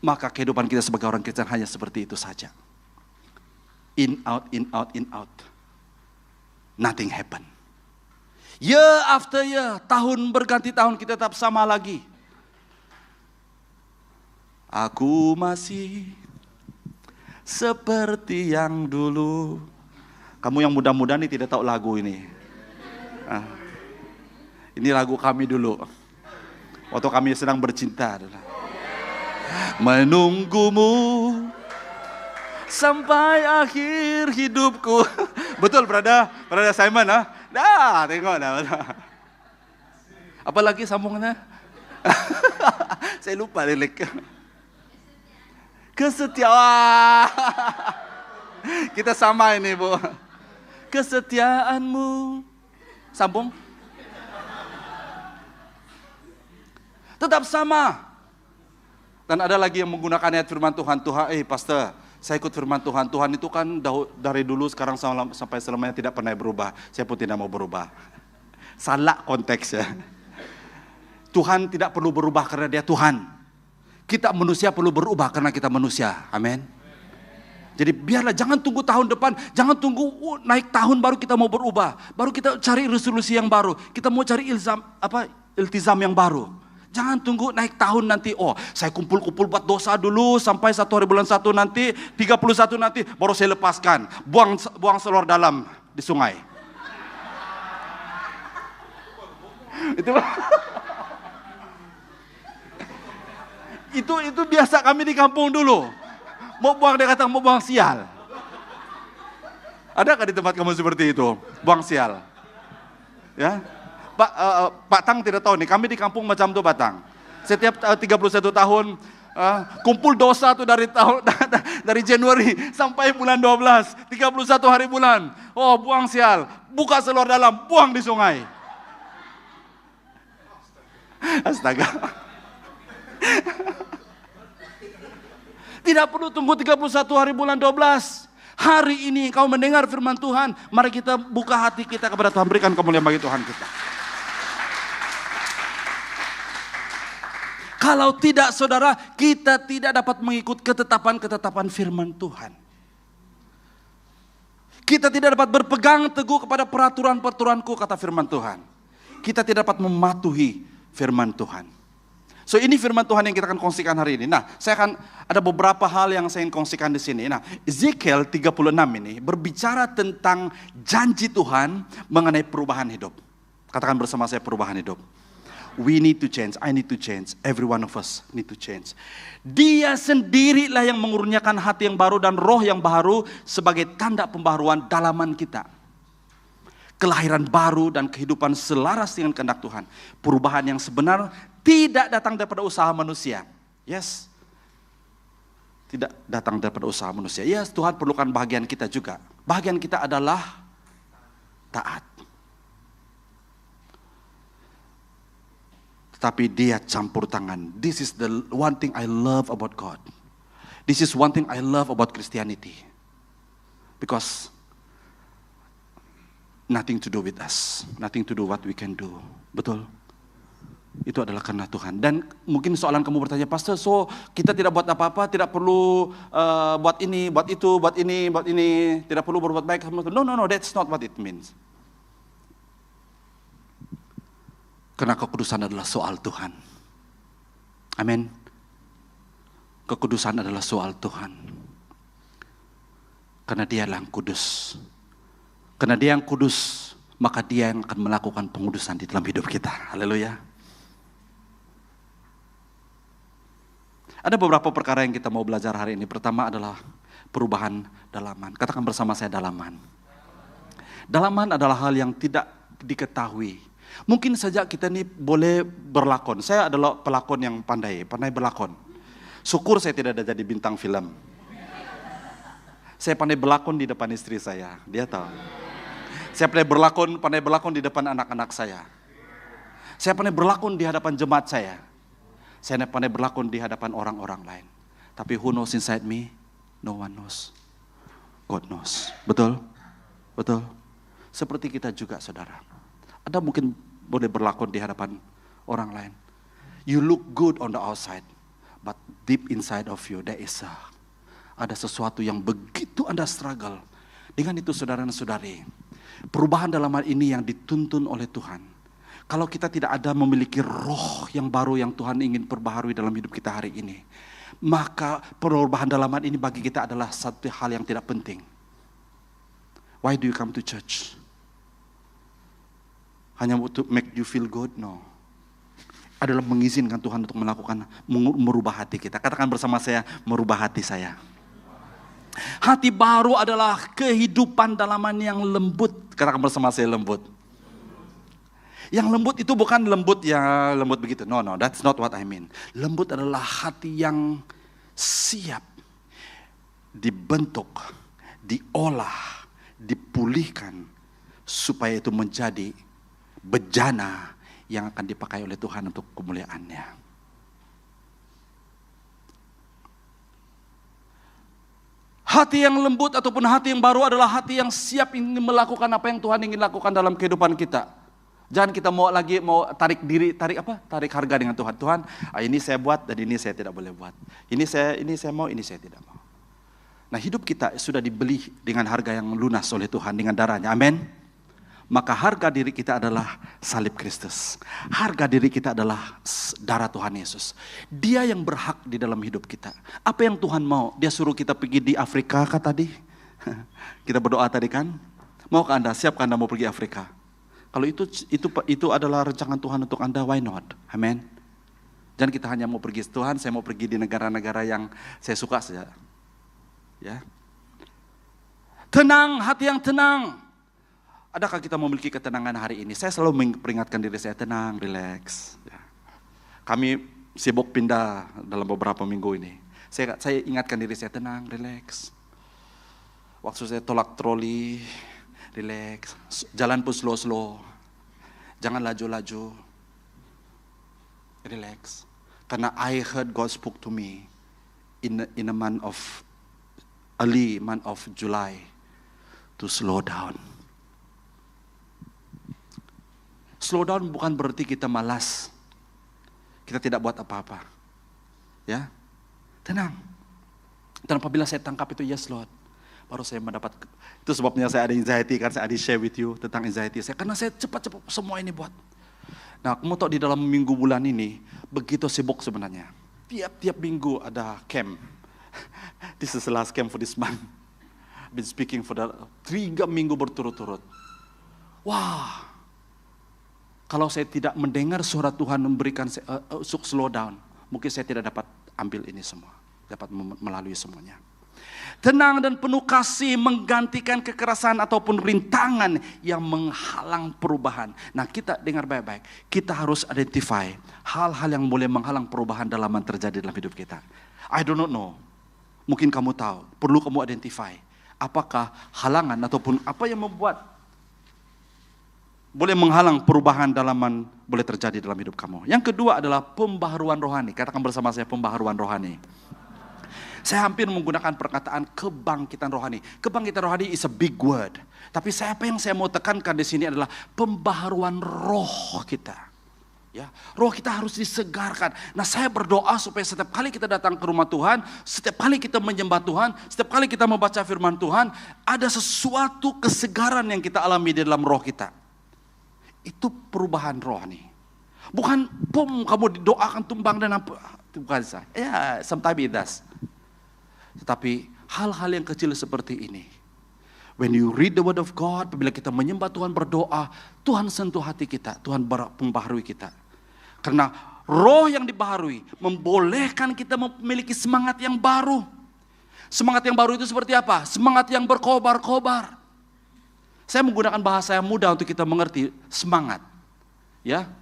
maka kehidupan kita sebagai orang Kristen hanya seperti itu saja. In out, in out, in out. Nothing happen. Year after year, tahun berganti tahun, kita tetap sama lagi. Aku masih seperti yang dulu. Kamu yang muda-muda nih tidak tahu lagu ini. Ini lagu kami dulu, waktu kami sedang bercinta. Menunggumu sampai akhir hidupku. Betul, brother Simon, Dah, tengok dah. Apalagi sambungnya? Saya lupa lirik. Kesetiaan. Kita sama ini, Bu. Kesetiaanmu. Sambung. Tetap sama. Dan ada lagi yang menggunakan ayat firman Tuhan. Pastor, saya ikut firman Tuhan. Tuhan itu kan dari dulu sekarang sampai selamanya tidak pernah berubah. Saya pun tidak mau berubah. Salah konteksnya. Tuhan tidak perlu berubah karena dia Tuhan. Kita manusia perlu berubah karena kita manusia. Amin. Jadi biarlah, jangan tunggu tahun depan, jangan tunggu naik tahun baru kita mau berubah. Baru kita cari resolusi yang baru. Kita mau cari iltizam yang baru. Jangan tunggu naik tahun nanti, saya kumpul-kumpul buat dosa dulu sampai 1 hari bulan 1 nanti, 31 nanti, baru saya lepaskan. Buang selor dalam di sungai. Itu Itu biasa kami di kampung dulu. Mau buang, dia kata mau buang sial. Adakah di tempat kamu seperti itu? Buang sial. Ya. Pak Tang tidak tahu nih, kami di kampung macam itu Pak Tang. Setiap 31 tahun kumpul dosa tuh dari Januari sampai bulan 12, 31 hari bulan. Oh, buang sial, buka seluar dalam, buang di sungai. Astaga. Tidak perlu tunggu 31 hari bulan 12. Hari ini kau mendengar firman Tuhan, mari kita buka hati kita kepada Tuhan, berikan kemuliaan bagi Tuhan kita. Kalau tidak saudara, kita tidak dapat mengikut ketetapan-ketetapan firman Tuhan. Kita tidak dapat berpegang teguh kepada peraturan-peraturanku, kata firman Tuhan. Kita tidak dapat mematuhi firman Tuhan. So ini firman Tuhan yang kita akan kongsikan hari ini. Nah, saya akan ada beberapa hal yang saya ingin kongsikan di sini. Nah, Ezekiel 36 ini berbicara tentang janji Tuhan mengenai perubahan hidup. Katakan bersama saya, perubahan hidup. We need to change, I need to change, every one of us need to change. Dia sendirilah yang mengurniakan hati yang baru dan roh yang baru sebagai tanda pembaharuan dalaman kita. Kelahiran baru dan kehidupan selaras dengan kehendak Tuhan. Perubahan yang sebenar tidak datang daripada usaha manusia. Yes. Tidak datang daripada usaha manusia. Yes, Tuhan perlukan bahagian kita juga. Bahagian kita adalah taat. Tetapi dia campur tangan. This is the one thing I love about God. This is one thing I love about Christianity. Because nothing to do with us. Nothing to do what we can do. Betul? Itu adalah karena Tuhan. Dan mungkin soalan kamu bertanya, Pastor, so kita tidak buat apa-apa, tidak perlu buat ini, buat itu, buat ini, tidak perlu berbuat baik. No, that's not what it means. Karena kekudusan adalah soal Tuhan. Amin. Kekudusan adalah soal Tuhan. Karena Dia yang kudus. Karena Dia yang kudus, maka Dia yang akan melakukan pengudusan di dalam hidup kita. Haleluya. Ada beberapa perkara yang kita mau belajar hari ini. Pertama adalah perubahan dalaman. Katakan bersama saya, dalaman. Dalaman adalah hal yang tidak diketahui. Mungkin saja kita ini boleh berlakon. Saya adalah pelakon yang pandai berlakon. Syukur saya tidak ada jadi bintang film. Saya pandai berlakon di depan istri saya, dia tahu. Saya pandai berlakon di depan anak-anak saya. Saya pandai berlakon di hadapan jemaat saya. Saya pandai berlakon di hadapan orang-orang lain. Tapi who knows inside me? No one knows. God knows. Betul? Betul? Seperti kita juga, saudara. Ada mungkin boleh berlakon di hadapan orang lain. You look good on the outside, but deep inside of you there is ada sesuatu yang begitu Anda struggle. Dengan itu saudara dan saudari, perubahan dalam hal ini yang dituntun oleh Tuhan. Kalau kita tidak ada memiliki roh yang baru yang Tuhan ingin perbaharui dalam hidup kita hari ini, maka perubahan dalam hal ini bagi kita adalah satu hal yang tidak penting. Why do you come to church? Hanya untuk make you feel good? No. Adalah mengizinkan Tuhan untuk melakukan, merubah hati kita. Katakan bersama saya, merubah hati saya. Hati baru adalah kehidupan dalaman yang lembut. Katakan bersama saya, lembut. Yang lembut itu bukan lembut ya lembut begitu. No, that's not what I mean. Lembut adalah hati yang siap dibentuk, diolah, dipulihkan supaya itu menjadi bejana yang akan dipakai oleh Tuhan untuk kemuliaan-Nya. Hati yang lembut ataupun hati yang baru adalah hati yang siap ingin melakukan apa yang Tuhan ingin lakukan dalam kehidupan kita. Jangan kita mau tarik harga dengan Tuhan. Tuhan, ini saya buat dan ini saya tidak boleh buat. Ini saya mau, ini saya tidak mau. Nah, hidup kita sudah dibeli dengan harga yang lunas oleh Tuhan dengan darahnya. Amin. Maka harga diri kita adalah salib Kristus. Harga diri kita adalah darah Tuhan Yesus. Dia yang berhak di dalam hidup kita. Apa yang Tuhan mau? Dia suruh kita pergi di Afrika kah tadi? Kita berdoa tadi kan? Maukah Anda? Siapkah Anda mau pergi Afrika? Kalau itu adalah rancangan Tuhan untuk Anda, why not? Amen. Jangan kita hanya mau pergi, Tuhan saya mau pergi di negara-negara yang saya suka saja. Ya. Tenang, hati yang tenang. Adakah kita memiliki ketenangan hari ini? Saya selalu memperingatkan diri saya, tenang, relax. Ya. Kami sibuk pindah dalam beberapa minggu ini. Saya ingatkan diri saya, tenang, relax. Waktu saya tolak troli, relax. Jalan pun slow-slow. Jangan laju-laju. Relax. Karena I heard God spoke to me in a month of, early month of July, to slow down. Slow down bukan berarti kita malas. Kita tidak buat apa-apa. Ya. Tenang. Dan apabila saya tangkap itu, yes Lord. Baru saya mendapat, itu sebabnya saya ada anxiety, kan saya ada share with you tentang anxiety saya. Karena saya cepat-cepat semua ini buat. Nah, kamu tahu di dalam minggu bulan ini, begitu sibuk sebenarnya. Tiap-tiap minggu ada camp. This is the last camp for this month. I've been speaking for 3 minggu berturut-turut. Wah, kalau saya tidak mendengar suara Tuhan memberikan slow down, mungkin saya tidak dapat ambil ini semua, dapat melalui semuanya. Tenang dan penuh kasih menggantikan kekerasan ataupun rintangan yang menghalang perubahan. Nah, kita dengar baik-baik, kita harus identify hal-hal yang boleh menghalang perubahan dalam yang terjadi dalam hidup kita. I do not know, mungkin kamu tahu, perlu kamu identify apakah halangan ataupun apa yang membuat boleh menghalang perubahan dalaman boleh terjadi dalam hidup kamu. Yang kedua adalah pembaharuan rohani. Katakan bersama saya, pembaharuan rohani. Saya hampir menggunakan perkataan kebangkitan rohani. Kebangkitan rohani is a big word. Tapi apa yang saya mau tekankan di sini adalah pembaharuan roh kita. Ya, roh kita harus disegarkan. Nah, saya berdoa supaya setiap kali kita datang ke rumah Tuhan, setiap kali kita menyembah Tuhan, setiap kali kita membaca firman Tuhan, ada sesuatu kesegaran yang kita alami di dalam roh kita. Itu perubahan rohani. Bukan kamu didoakan tumbang dan apa, itu bukan saya. Ya, sometimes it does. Tetapi hal-hal yang kecil seperti ini, when you read the word of God, apabila kita menyembah Tuhan, berdoa, Tuhan sentuh hati kita, Tuhan membaharui kita. Karena roh yang dibaharui membolehkan kita memiliki semangat yang baru. Semangat yang baru itu seperti apa? Semangat yang berkobar-kobar. Saya menggunakan bahasa yang mudah untuk kita mengerti semangat. Ya,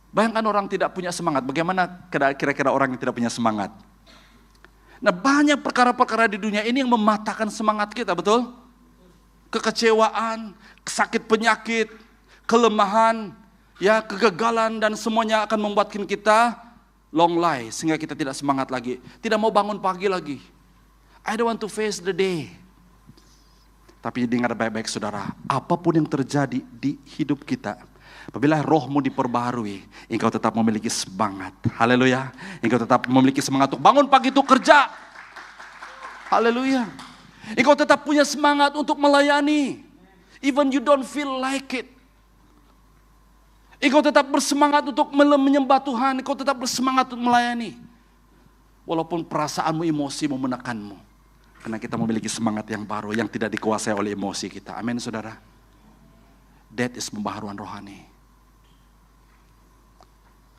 bayangkan orang tidak punya semangat. Bagaimana kira-kira orang yang tidak punya semangat? Nah, banyak perkara-perkara di dunia ini yang mematahkan semangat kita, betul? Kekecewaan, sakit penyakit, kelemahan, ya, kegagalan, dan semuanya akan membuat kita long lie, sehingga kita tidak semangat lagi, tidak mau bangun pagi lagi. I don't want to face the day. Tapi dengar baik-baik saudara, apapun yang terjadi di hidup kita, apabila rohmu diperbaharui, engkau tetap memiliki semangat. Haleluya. Engkau tetap memiliki semangat untuk bangun pagi itu kerja. Haleluya. Engkau tetap punya semangat untuk melayani. Even you don't feel like it. Engkau tetap bersemangat untuk menyembah Tuhan. Engkau tetap bersemangat untuk melayani. Walaupun perasaanmu, emosimu menekanmu. Karena kita memiliki semangat yang baru yang tidak dikuasai oleh emosi kita. Amin saudara. That is pembaharuan rohani.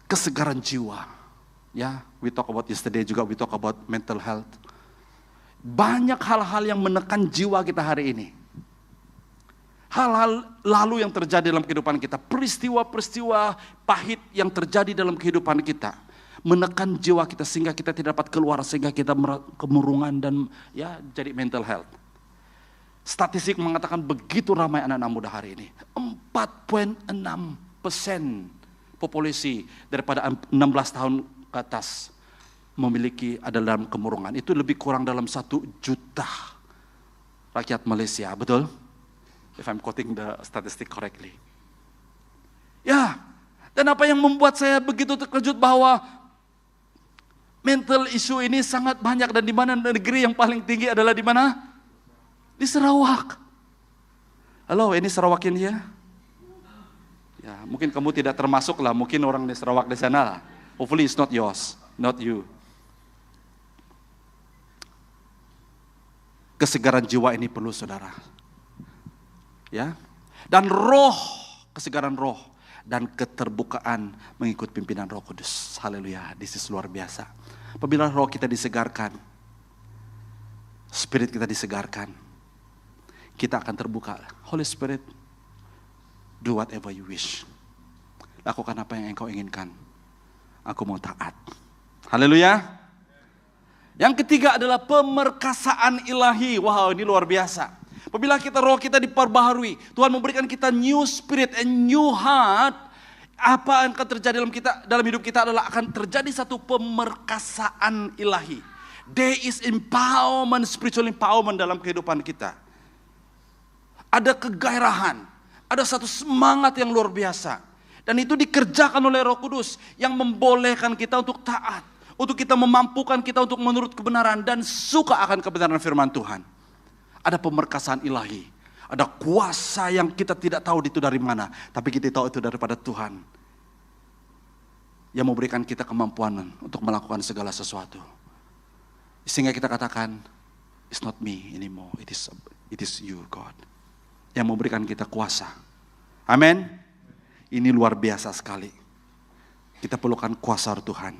Kesegaran jiwa. Ya, we talk about yesterday juga, we talk about mental health. Banyak hal-hal yang menekan jiwa kita hari ini. Hal-hal lalu yang terjadi dalam kehidupan kita, peristiwa-peristiwa pahit yang terjadi dalam kehidupan kita, menekan jiwa kita sehingga kita tidak dapat keluar, sehingga kita kemurungan dan ya jadi mental health. Statistik mengatakan begitu ramai anak-anak muda hari ini. 4,6% populasi daripada 16 tahun ke atas ada dalam kemurungan. Itu lebih kurang dalam 1 juta rakyat Malaysia, betul? If I'm quoting the statistic correctly. Ya, dan apa yang membuat saya begitu terkejut bahwa mental issue ini sangat banyak, dan di mana negeri yang paling tinggi adalah di mana? Di Sarawak. Halo, ini Sarawakin ya? Ya, mungkin kamu tidak termasuk lah, mungkin orang di Sarawak di sana lah. Hopefully it's not yours, not you. Kesegaran jiwa ini perlu saudara. Ya. Dan roh, kesegaran roh. dan keterbukaan mengikut pimpinan Roh Kudus. Haleluya, this is luar biasa. Apabila roh kita disegarkan, spirit kita disegarkan, kita akan terbuka. Holy Spirit, do whatever you wish. Lakukan apa yang engkau inginkan. Aku mau taat. Haleluya. Yang ketiga adalah pemerkasaan ilahi. Wow, ini luar biasa. Apabila roh kita diperbaharui, Tuhan memberikan kita new spirit and new heart. Apa yang akan terjadi dalam hidup kita adalah akan terjadi satu pemerkasaan ilahi. There is empowerment, spiritual empowerment dalam kehidupan kita. Ada kegairahan, ada satu semangat yang luar biasa. Dan itu dikerjakan oleh Roh Kudus yang membolehkan kita untuk taat. Untuk kita memampukan kita untuk menurut kebenaran dan suka akan kebenaran firman Tuhan. Ada pemerkasaan ilahi. Ada kuasa yang kita tidak tahu itu dari mana. Tapi kita tahu itu daripada Tuhan. Yang memberikan kita kemampuan untuk melakukan segala sesuatu. Sehingga kita katakan, it's not me anymore. It is you, God. Yang memberikan kita kuasa. Amin. Ini luar biasa sekali. Kita perlukan kuasa Tuhan.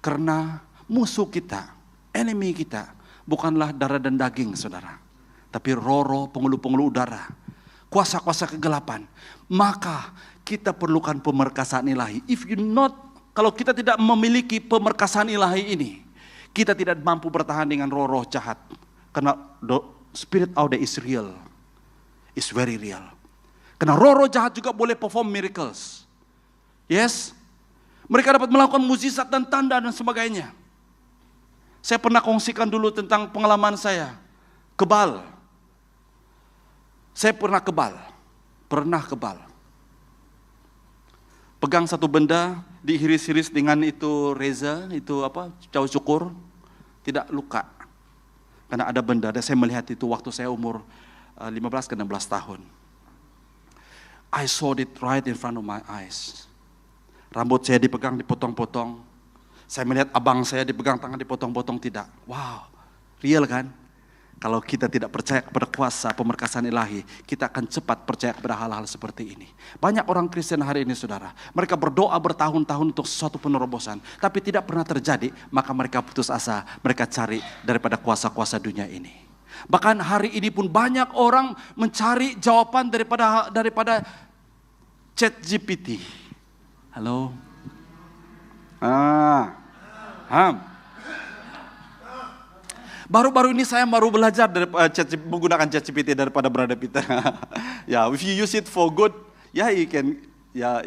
Karena musuh kita, enemy kita, bukanlah darah dan daging, saudara. Tapi roh-roh, penghulu-penghulu udara, kuasa-kuasa kegelapan. Maka kita perlukan pemerkasaan ilahi. Kalau kita tidak memiliki pemerkasaan ilahi ini, kita tidak mampu bertahan dengan roh-roh jahat. Karena the spirit out there is real. Is very real. Karena roh-roh jahat juga boleh perform miracles. Yes. Mereka dapat melakukan mukjizat dan tanda dan sebagainya. Saya pernah kongsikan dulu tentang pengalaman saya. Kebal. Saya pernah kebal. Pegang satu benda, dihiris-hiris dengan itu reza, itu jauh cukur, tidak luka. Karena ada benda, dan saya melihat itu waktu saya umur 15 ke 16 tahun. I saw it right in front of my eyes. Rambut saya dipegang, dipotong-potong. Saya melihat abang saya dipegang tangan, dipotong-potong, tidak. Wow, real kan? Kalau kita tidak percaya kepada kuasa pemerkasaan ilahi, kita akan cepat percaya kepada hal-hal seperti ini. Banyak orang Kristen hari ini, saudara, mereka berdoa bertahun-tahun untuk sesuatu penerobosan, tapi tidak pernah terjadi, maka mereka putus asa, mereka cari daripada kuasa-kuasa dunia ini. Bahkan hari ini pun banyak orang mencari jawaban daripada ChatGPT. Halo? Baru-baru ini saya belajar menggunakan ChatGPT daripada Brother Peter. Ya, if you use it for good, it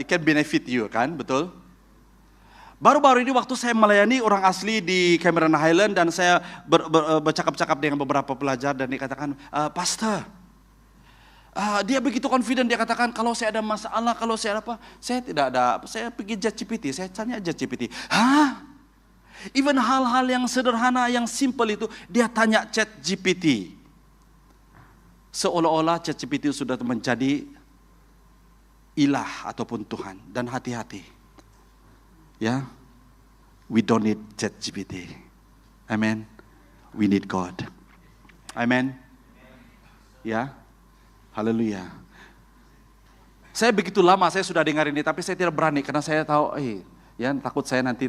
can benefit you, kan, betul? Baru-baru ini waktu saya melayani orang asli di Cameron Highland dan saya bercakap-cakap dengan beberapa pelajar dan dikatakan, Pastor, dia begitu confident, dia katakan kalau saya ada masalah, kalau saya ada apa, saya tidak ada, saya pergi ChatGPT, saya tanya ChatGPT, even hal-hal yang sederhana, yang simple itu, dia tanya ChatGPT. Seolah-olah ChatGPT sudah menjadi ilah ataupun Tuhan. Dan hati-hati. Ya, we don't need ChatGPT. Amen. We need God. Amen. Ya, haleluya. Saya begitu lama, saya sudah dengar ini, tapi saya tidak berani karena saya tahu, takut saya nanti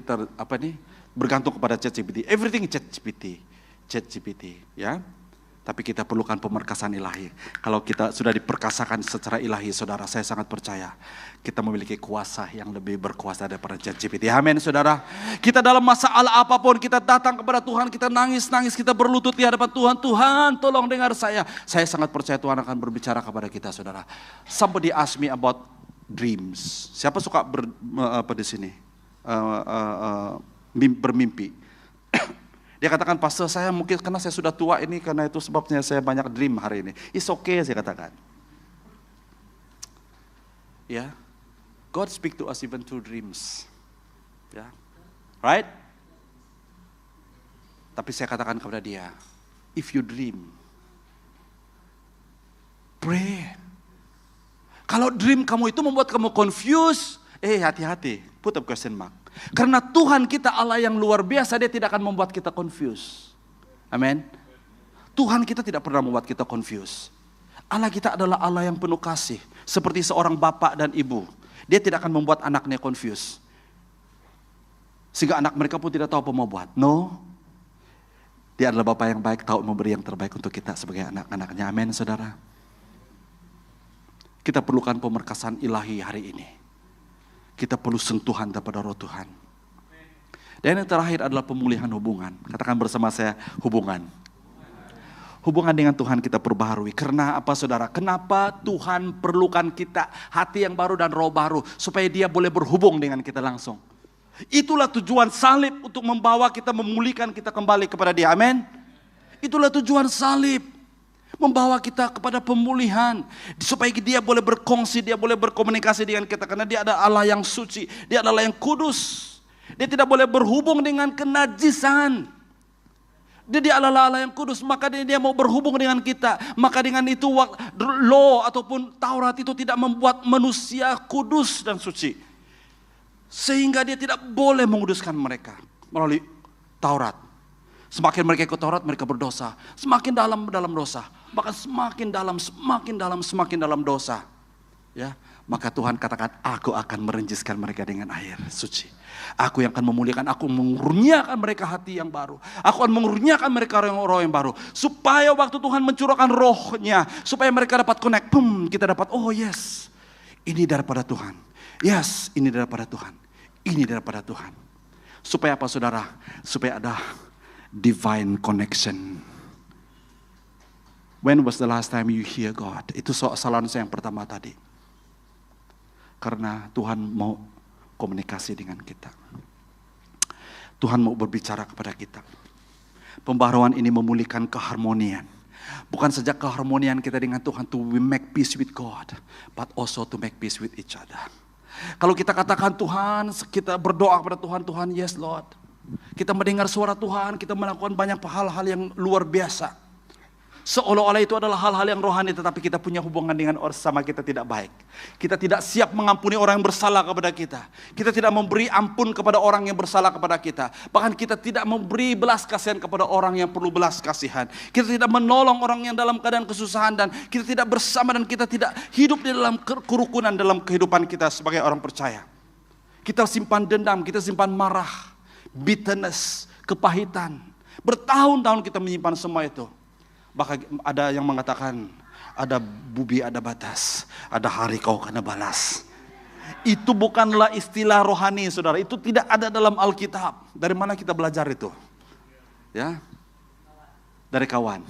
bergantung kepada ChatGPT. Everything ChatGPT, ya. Tapi kita perlukan pemerkasaan ilahi. Kalau kita sudah diperkasakan secara ilahi, saudara, saya sangat percaya kita memiliki kuasa yang lebih berkuasa daripada ChatGPT. Amin, saudara. Kita dalam masalah apapun, kita datang kepada Tuhan, kita nangis-nangis, kita berlutut di hadapan Tuhan. Tuhan, tolong dengar saya. Saya sangat percaya Tuhan akan berbicara kepada kita, saudara. Somebody ask me about dreams. Siapa suka di sini? Bermimpi. Dia katakan, Pastor, saya mungkin karena saya sudah tua ini, karena itu sebabnya saya banyak dream hari ini. It's okay, saya katakan. Ya, God speak to us even through dreams. Ya, right? Tapi saya katakan kepada dia, if you dream, pray. Kalau dream kamu itu membuat kamu confused, hati-hati, put a question mark. Karena Tuhan kita Allah yang luar biasa, dia tidak akan membuat kita confused. Amin. Tuhan kita tidak pernah membuat kita confused. Allah kita adalah Allah yang penuh kasih. Seperti seorang bapak dan ibu. Dia tidak akan membuat anaknya confused. Sehingga anak mereka pun tidak tahu apa mau buat. No. Dia adalah Bapa yang baik, tahu memberi yang terbaik untuk kita sebagai anak-anaknya. Amin, saudara. Kita perlukan pemerkasaan ilahi hari ini. Kita perlu sentuhan daripada Roh Tuhan. Dan yang terakhir adalah pemulihan hubungan. Katakan bersama saya, hubungan. Hubungan dengan Tuhan kita perbaharui. Karena apa, saudara? Kenapa Tuhan perlukan kita hati yang baru dan roh baru? Supaya dia boleh berhubung dengan kita langsung. Itulah tujuan salib, untuk membawa kita, memulihkan kita kembali kepada dia. Amin. Itulah tujuan salib. Membawa kita kepada pemulihan. Supaya dia boleh berkongsi, dia boleh berkomunikasi dengan kita. Karena dia adalah Allah yang suci. Dia adalah yang kudus. Dia tidak boleh berhubung dengan kenajisan. Dia adalah Allah yang kudus, maka dia mau berhubung dengan kita. Maka dengan itu law ataupun Taurat itu tidak membuat manusia kudus dan suci. Sehingga dia tidak boleh menguduskan mereka melalui Taurat. Semakin mereka ikut Taurat, mereka berdosa. Semakin dalam dosa. Bahkan semakin dalam dosa. Ya, maka Tuhan katakan, aku akan merenjiskan mereka dengan air suci. Aku yang akan memulihkan, aku mengurniakan mereka hati yang baru. Aku akan mengurniakan mereka roh yang baru. Supaya waktu Tuhan mencurahkan rohnya, supaya mereka dapat connect. Kita dapat, oh yes, ini daripada Tuhan. Yes, ini daripada Tuhan. Ini daripada Tuhan. Supaya apa, saudara? Supaya ada divine connection. When was the last time you hear God? Itu soalan saya yang pertama tadi. Karena Tuhan mau komunikasi dengan kita. Tuhan mau berbicara kepada kita. Pembaharuan ini memulihkan keharmonian. Bukan saja keharmonian kita dengan Tuhan, to make peace with God, but also to make peace with each other. Kalau kita katakan Tuhan, kita berdoa kepada Tuhan, Tuhan yes Lord. Kita mendengar suara Tuhan, kita melakukan banyak hal-hal yang luar biasa. Seolah-olah itu adalah hal-hal yang rohani, tetapi kita punya hubungan dengan orang sama kita tidak baik. Kita tidak siap mengampuni orang yang bersalah kepada kita. Kita tidak memberi ampun kepada orang yang bersalah kepada kita. Bahkan kita tidak memberi belas kasihan kepada orang yang perlu belas kasihan. Kita tidak menolong orang yang dalam keadaan kesusahan, dan kita tidak bersama, dan kita tidak hidup di dalam kerukunan dalam kehidupan kita sebagai orang percaya. Kita simpan dendam, kita simpan marah, bitterness, kepahitan. Bertahun-tahun kita menyimpan semua itu. Bahkan ada yang mengatakan, ada bubi, ada batas, ada hari kau kena balas. Itu bukanlah istilah rohani, saudara. Itu tidak ada dalam Alkitab. Dari mana kita belajar itu? Ya, dari kawan.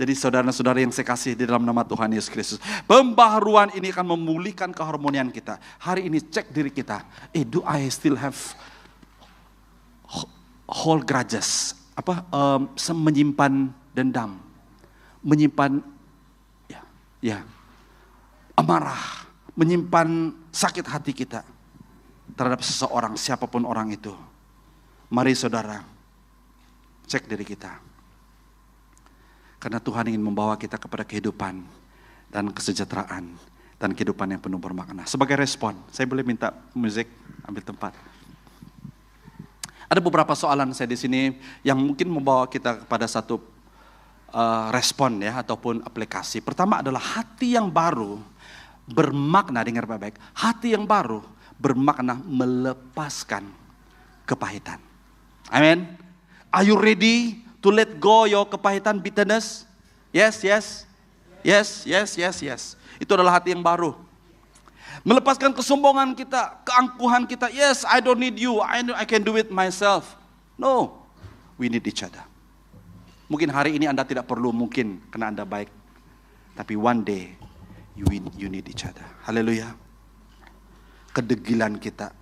Jadi saudara-saudara yang saya kasih di dalam nama Tuhan Yesus Kristus, pembaharuan ini akan memulihkan keharmonian kita. Hari ini cek diri kita. Do I still have hold grudges? Menyimpan dendam, menyimpan amarah, menyimpan sakit hati kita terhadap seseorang, siapapun orang itu. Mari saudara, cek diri kita. Karena Tuhan ingin membawa kita kepada kehidupan dan kesejahteraan dan kehidupan yang penuh bermakna. Sebagai respon, saya boleh minta musik ambil tempat. Ada beberapa soalan saya di sini yang mungkin membawa kita kepada satu respon ya, ataupun aplikasi. Pertama adalah hati yang baru bermakna, dengar baik-baik. Hati yang baru bermakna melepaskan kepahitan. Amin. Are you ready to let go your kepahitan, bitterness? Yes. Itu adalah hati yang baru. Melepaskan kesombongan kita, keangkuhan kita. Yes, I don't need you. I can do it myself. No, we need each other. Mungkin hari ini Anda tidak perlu, mungkin karena Anda baik. Tapi one day, you need each other. Haleluya. Kedegilan kita.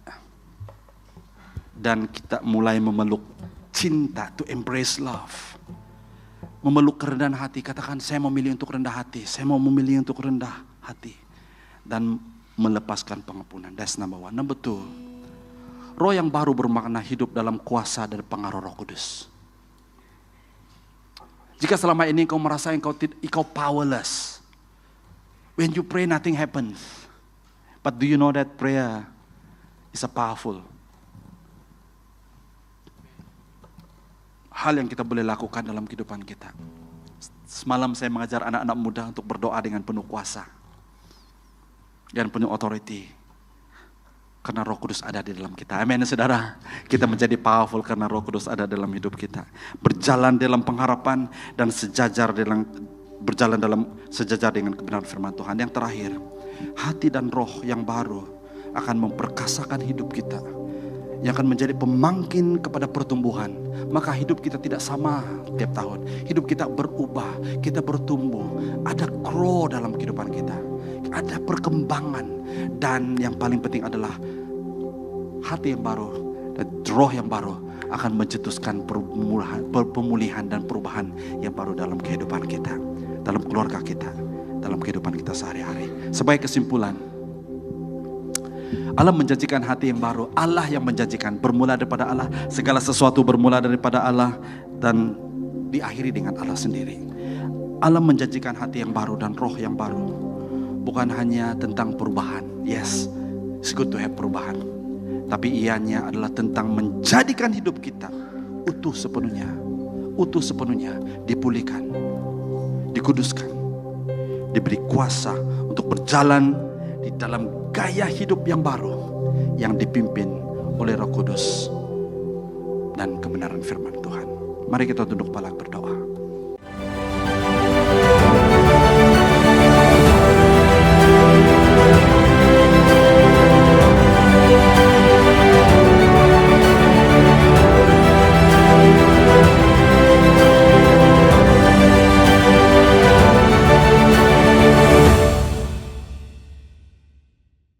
Dan kita mulai memeluk cinta, to embrace love. Memeluk kerendahan hati. Katakan, saya memilih untuk rendah hati. Saya mau memilih untuk rendah hati. Dan melepaskan pengampunan. That's number one. Number two, roh yang baru bermakna hidup dalam kuasa dan pengaruh Roh Kudus. Jika selama ini kau merasa engkau powerless, when you pray nothing happens. But do you know that prayer is a powerful hal yang kita boleh lakukan dalam kehidupan kita. Semalam saya mengajar anak-anak muda untuk berdoa dengan penuh kuasa. dan penuh authority. Karena Roh Kudus ada di dalam kita. Amin, saudara. Kita menjadi powerful karena Roh Kudus ada dalam hidup kita. Berjalan dalam pengharapan dan berjalan dalam sejajar dengan kebenaran firman Tuhan. Yang terakhir, hati dan roh yang baru akan memperkasakan hidup kita, yang akan menjadi pemangkin kepada pertumbuhan. Maka hidup kita tidak sama tiap tahun. Hidup kita berubah, kita bertumbuh. Ada grow dalam kehidupan kita. Ada perkembangan. Dan yang paling penting adalah hati yang baru dan roh yang baru akan mencetuskan pemulihan dan perubahan yang baru dalam kehidupan kita, dalam keluarga kita, dalam kehidupan kita sehari-hari. Sebagai kesimpulan, Allah menjanjikan hati yang baru. Allah yang menjanjikan, bermula daripada Allah. Segala sesuatu bermula daripada Allah dan diakhiri dengan Allah sendiri. Allah menjanjikan hati yang baru dan roh yang baru. Bukan hanya tentang perubahan. Yes, it's good to have perubahan. Tapi ianya adalah tentang menjadikan hidup kita utuh sepenuhnya, dipulihkan, dikuduskan, diberi kuasa untuk berjalan di dalam gaya hidup yang baru yang dipimpin oleh Roh Kudus dan kebenaran firman Tuhan. Mari kita tunduk kepala berdoa.